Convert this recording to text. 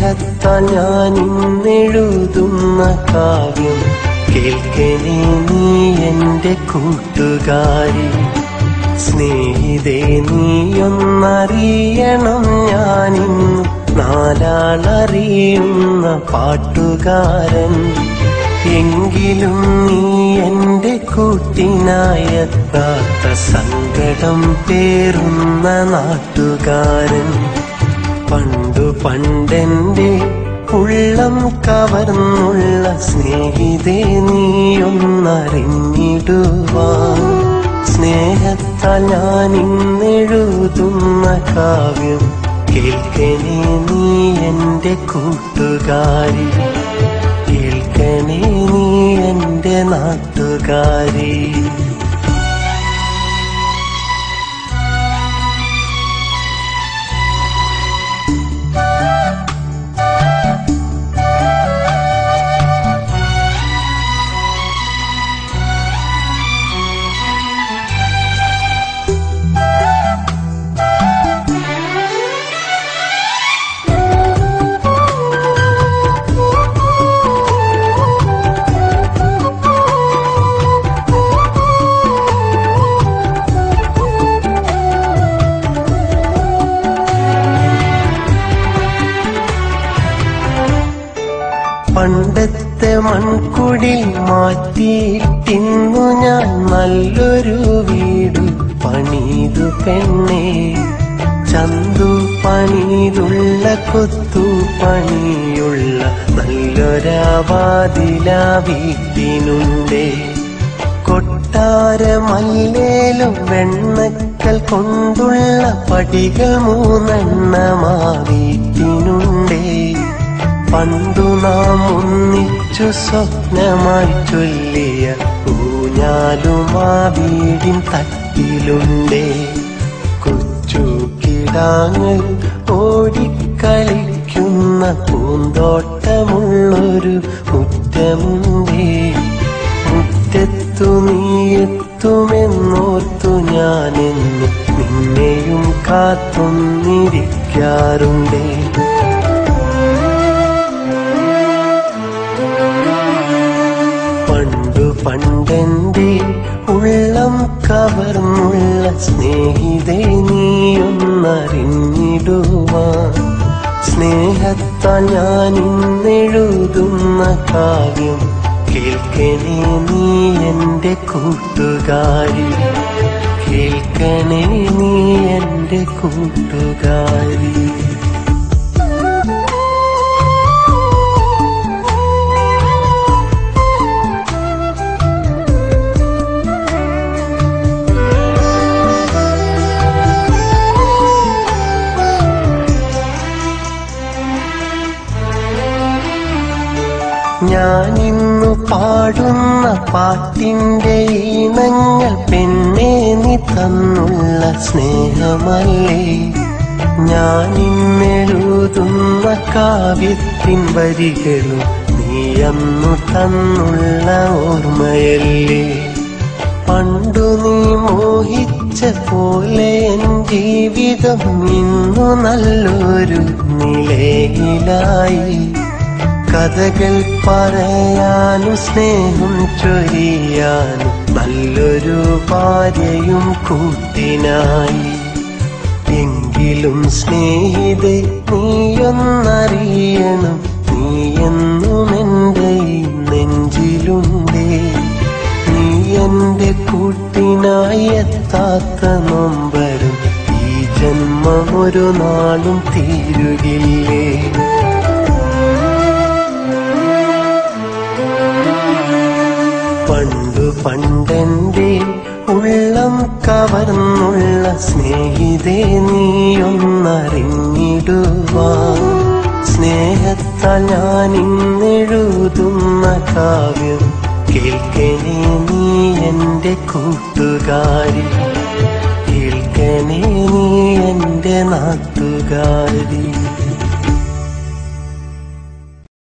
സ്നേഹത്താൽ ഞാൻ ഇന്നെഴുതുന്ന കാവ്യം കേൾക്കണേ നീ എന്റെ കൂട്ടുകാരി. സ്നേഹിതേ നീയൊന്നറിയണം, ഞാനിന്ന് നാലാളറിയുന്ന പാട്ടുകാരൻ. എങ്കിലും നീ എന്റെ കൂട്ടിനായെത്താത്ത സങ്കടം പേറുന്ന നാട്ടുകാരൻ. പണ്ടെന്റെ ഉള്ളം കവർന്നുള്ള സ്നേഹിതേ നീയൊന്നറിഞ്ഞിടുവാൻ. സ്നേഹത്താൽ ഞാൻ ഇന്നെഴുതുന്ന കാവ്യം കേൾക്കണേ നീ എന്റെ കൂട്ടുകാരി. കേൾക്കണേ നീ എന്റെ നാട്ടുകാരി. പണ്ടത്തെ മൺകുടിൽ മാറ്റിയിട്ടിന്നു ഞാൻ നല്ലൊരു വീട് പണിതു പെണ്ണേ. ചന്തു പണിയിലുള്ള കൊത്തു പണിയുള്ള നല്ലൊരാവാതില വീട്ടിനുണ്ടേ. കൊട്ടാരമല്ലേലും വെണ്ണക്കൽ കൊണ്ടുള്ള പടികൾ 3 വീട്ടിനുണ്ടേ. പണ്ടു നാം ഒന്നിച്ചു സ്വപ്നമായി ചൊല്ലിയ ഊഞ്ഞാലും ആ വീടിൻ തട്ടിലുണ്ടേ. കൊച്ചു കിടാങ്ങൾ ഓടിക്കളിക്കുന്ന പൂന്തോട്ടമുള്ളൊരു മുറ്റമുണ്ടേ. മുറ്റത്തു നീയെത്തുമെന്നോർത്തു ഞാനെന്നു നിന്നെയും കാത്തൊന്നിരിക്കാറുണ്ടേ. പണ്ടെന്റെ ഉള്ളം കവർന്നുള്ള സ്നേഹിതേ നീയൊന്നറിഞ്ഞിടുവാൻ. സ്നേഹത്താൽ ഞാൻ ഇന്നെഴുതുന്ന കാവ്യം കേൾക്കണേ നീ എന്റെ കൂട്ടുകാരി. കേൾക്കണേ നീ എന്റെ കൂട്ടുകാരി. ഞാനിന്നു പാടുന്ന പാട്ടിന്റെ ഈണങ്ങൾ പെണ്ണേ നീ തന്നുള്ള സ്നേഹമല്ലേ. ഞാനിന്നെഴുതുന്ന കാവ്യത്തിൻ വരികളും നീ അന്നു തന്നുള്ള ഓർമ്മയല്ലേ. പണ്ടു നീ മോഹിച്ച പോലെ എൻ ജീവിതം ഇന്നു നല്ലൊരു നിലയിലായി. കഥകൾ പറയാനും സ്നേഹം ചൊരിയാനും നല്ലൊരു ഭാര്യയും കൂട്ടിനായി. എങ്കിലും സ്നേഹിതേ നീയൊന്നറിയണം, നീ എന്നും എന്റെ നെഞ്ചിലുണ്ടേ. നീ എന്റെ കൂട്ടിനായി എത്താത്ത നൊമ്പരം ഈ ജന്മം ഒരു നാളും തീരുകില്ലേ. പണ്ടെന്റെ ഉള്ളം കവർന്നുള്ള സ്നേഹിതേ നീയൊന്നറിഞ്ഞിടുവാൻ. സ്നേഹത്താൽ ഞാൻ ഇന്നെഴുതുന്ന കാവ്യം കേൾക്കണേ നീ എന്റെ കൂട്ടുകാരി. കേൾക്കണേ നീ എന്റെ നാട്ടുകാരി.